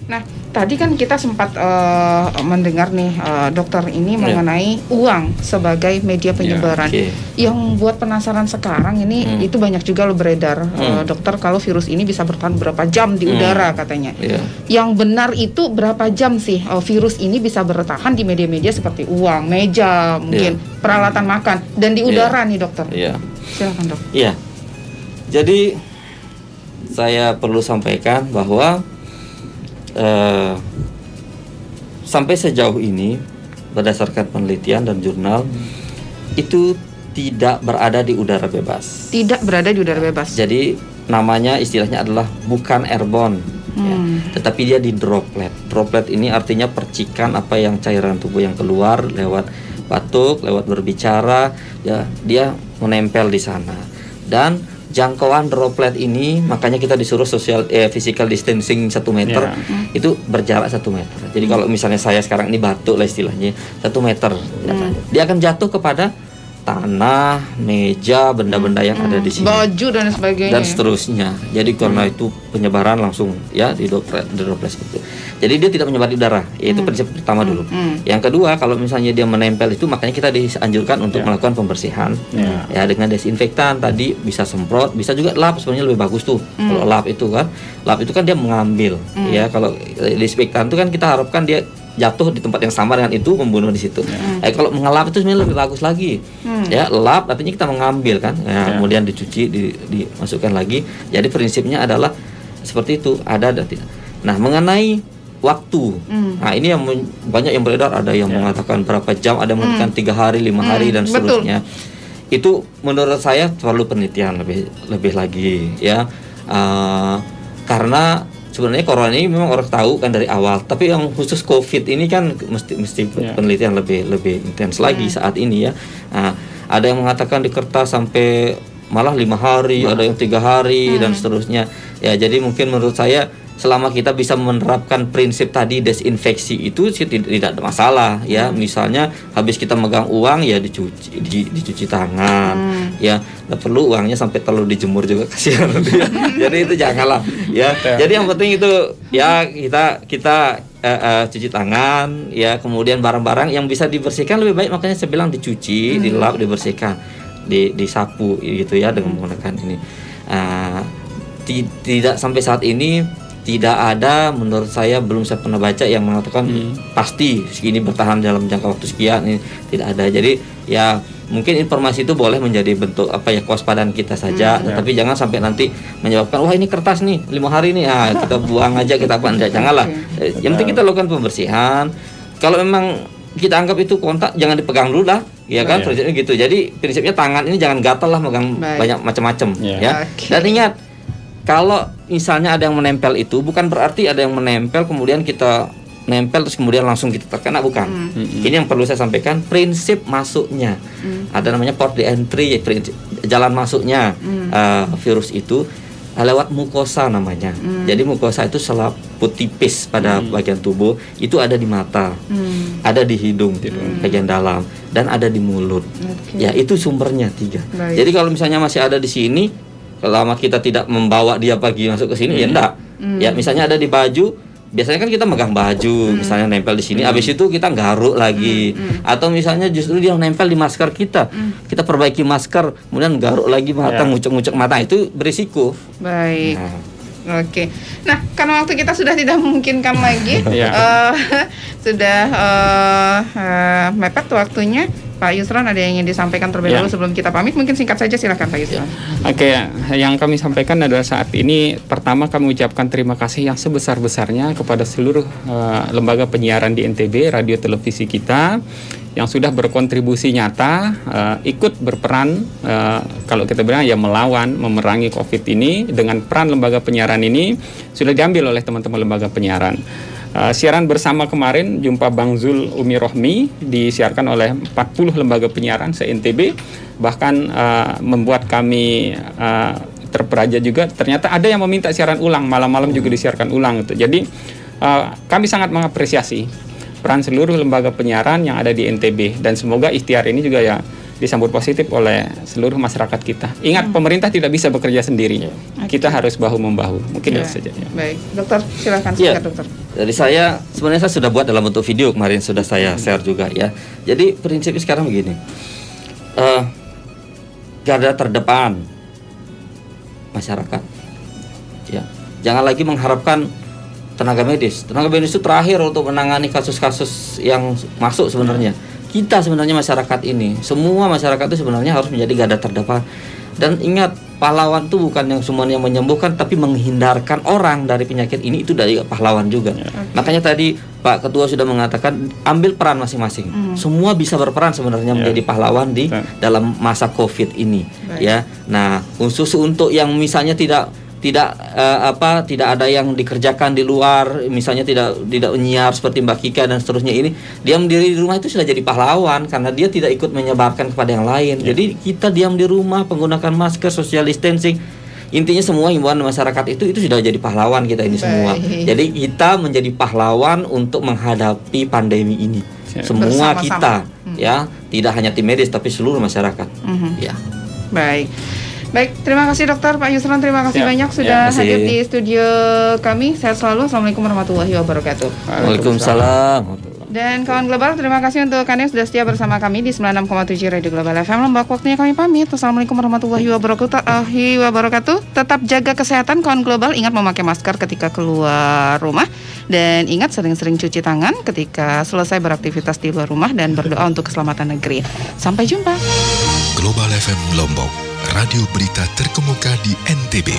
Nah, tadi kan kita sempat mendengar nih dokter ini mengenai uang sebagai media penyebaran. Yang buat penasaran sekarang ini itu banyak juga loh beredar dokter kalau virus ini bisa bertahan berapa jam di udara katanya. Yang benar itu berapa jam sih virus ini bisa bertahan di media-media seperti uang, meja, mungkin peralatan makan dan di udara nih dokter. Silakan dok. Jadi saya perlu sampaikan bahwa sampai sejauh ini berdasarkan penelitian dan jurnal itu tidak berada di udara bebas. Tidak berada di udara bebas. Jadi namanya istilahnya adalah bukan airborne, tetapi dia di droplet. Droplet ini artinya percikan apa yang cairan tubuh yang keluar lewat batuk, lewat berbicara, dia menempel di sana. Dan jangkauan droplet ini makanya kita disuruh physical distancing 1 meter, itu berjarak 1 meter. Jadi kalau misalnya saya sekarang ini batuk lah istilahnya 1 meter, dia akan jatuh kepada tanah, meja, benda-benda yang ada di sini, baju dan sebagainya dan seterusnya. Jadi karena itu penyebaran langsung di droplet seperti itu. Jadi dia tidak menyebar di udara, yaitu prinsip pertama dulu. Yang kedua, kalau misalnya dia menempel itu makanya kita dianjurkan untuk melakukan pembersihan dengan desinfektan. Tadi bisa semprot, bisa juga lap, sebenarnya lebih bagus tuh. Kalau lap itu kan dia mengambil kalau desinfektan itu kan kita harapkan dia jatuh di tempat yang sama dengan itu, membunuh di situ. Kalau mengelap itu sebenarnya lebih bagus lagi. Lap artinya kita mengambil kan, kemudian dicuci, dimasukkan lagi. Jadi prinsipnya adalah seperti itu, ada dan tidak. Nah, mengenai waktu, nah ini yang banyak yang beredar, ada yang mengatakan berapa jam, ada yang mengatakan 3 hari, 5 hari dan seterusnya. Itu menurut saya perlu penelitian lebih lagi karena sebenarnya corona ini memang orang tahu kan dari awal, tapi yang khusus COVID ini kan mesti penelitian lebih intens lagi saat ini ya. Ada yang mengatakan di kertas sampai malah 5 hari, ada yang 3 hari dan seterusnya. Ya, jadi mungkin menurut saya selama kita bisa menerapkan prinsip tadi desinfeksi itu sih tidak ada masalah ya. Misalnya habis kita megang uang ya dicuci tangan ya. Nggak perlu uangnya sampai terlalu dijemur juga, kasihan ya. Jadi itu janganlah ya. Jadi yang penting itu ya kita cuci tangan ya, kemudian barang-barang yang bisa dibersihkan lebih baik makanya saya bilang dicuci, dilap, dibersihkan, disapu gitu ya dengan menggunakan ini. Tidak sampai saat ini tidak ada, menurut saya belum saya pernah baca yang mengatakan pasti segini bertahan dalam jangka waktu sekian, ini tidak ada. Jadi ya mungkin informasi itu boleh menjadi bentuk kewaspadaan kita saja, tapi jangan sampai nanti menyebabkan wah ini kertas nih 5 hari nih, kita buang aja, kita janganlah. Yang penting kita lakukan pembersihan. Kalau memang kita anggap itu kontak, jangan dipegang dulu lah, ya kan, prinsipnya gitu. Jadi prinsipnya tangan ini jangan gatal lah megang banyak macam-macam ya. Dan ingat, kalau misalnya ada yang menempel itu bukan berarti ada yang menempel kemudian kita nempel terus kemudian langsung kita terkena, bukan. Ini yang perlu saya sampaikan, prinsip masuknya. Ada namanya port de entry, jalan masuknya virus itu lewat mukosa namanya. Jadi mukosa itu selaput tipis pada bagian tubuh, itu ada di mata, ada di hidung bagian dalam, dan ada di mulut. Ya, itu sumbernya 3. Jadi kalau misalnya masih ada di sini, selama kita tidak membawa dia pagi masuk ke sini, ya enggak. Ya, misalnya ada di baju, biasanya kan kita megang baju, misalnya nempel di sini, habis itu kita garuk lagi. Atau misalnya justru dia nempel di masker kita, kita perbaiki masker, kemudian garuk lagi mata, ngucek-ngucek mata, itu berisiko. Baik. Oke. Nah, karena waktu kita sudah tidak memungkinkan lagi, sudah mepet waktunya. Pak Yusron, ada yang ingin disampaikan terlebih dahulu sebelum kita pamit? Mungkin singkat saja, silakan Pak Yusron. Oke, yang kami sampaikan adalah saat ini pertama kami ucapkan terima kasih yang sebesar-besarnya kepada seluruh lembaga penyiaran di NTB, radio televisi kita yang sudah berkontribusi nyata, ikut berperan, kalau kita bilang ya melawan, memerangi COVID ini. Dengan peran lembaga penyiaran ini sudah diambil oleh teman-teman lembaga penyiaran. Siaran bersama kemarin, jumpa Bang Zul Umi Rohmi, disiarkan oleh 40 lembaga penyiaran se-NTB, bahkan membuat kami terperaja juga. Ternyata ada yang meminta siaran ulang, malam-malam juga disiarkan ulang gitu. Jadi kami sangat mengapresiasi peran seluruh lembaga penyiaran yang ada di NTB, dan semoga ikhtiar ini juga ya disambut positif oleh seluruh masyarakat kita. Ingat, pemerintah tidak bisa bekerja sendiri. Kita harus bahu-membahu. Mungkin itu saja. Baik, dokter silakan dokter. Dari saya sebenarnya saya sudah buat dalam bentuk video kemarin, sudah saya share juga ya. Jadi prinsipnya sekarang begini, garda terdepan masyarakat. Ya, jangan lagi mengharapkan tenaga medis. Tenaga medis itu terakhir untuk menangani kasus-kasus yang masuk sebenarnya. Kita sebenarnya masyarakat ini, semua masyarakat itu sebenarnya harus menjadi garda terdepan. Dan ingat, pahlawan itu bukan yang semuanya menyembuhkan, tapi menghindarkan orang dari penyakit ini, itu dari pahlawan juga. Makanya tadi Pak Ketua sudah mengatakan ambil peran masing-masing. Semua bisa berperan sebenarnya menjadi pahlawan di dalam masa COVID ini. Ya, nah khusus untuk yang misalnya tidak ada yang dikerjakan di luar, misalnya tidak menyiar seperti Mbak Kika dan seterusnya ini, diam diri di rumah itu sudah jadi pahlawan karena dia tidak ikut menyebarkan kepada yang lain. Jadi kita diam di rumah, menggunakan masker, social distancing, intinya semua himbauan masyarakat itu sudah jadi pahlawan kita ini semua. Jadi kita menjadi pahlawan untuk menghadapi pandemi ini. Semua kita, ya, tidak hanya tim medis tapi seluruh masyarakat. Ya. Baik, terima kasih dokter. Pak Yusron, terima kasih banyak sudah hadir di studio kami. Sehat selalu. Assalamualaikum warahmatullahi wabarakatuh. Waalaikumsalam. Dan kawan global, terima kasih untuk Anda yang sudah setia bersama kami di 96,7 Radio Global FM. Lembak waktunya kami pamit. Assalamualaikum warahmatullahi wabarakatuh. Tetap jaga kesehatan kawan global. Ingat memakai masker ketika keluar rumah. Dan ingat sering-sering cuci tangan ketika selesai beraktivitas di luar rumah. Dan berdoa untuk keselamatan negeri. Sampai jumpa. Global FM Lombok, radio berita terkemuka di NTB.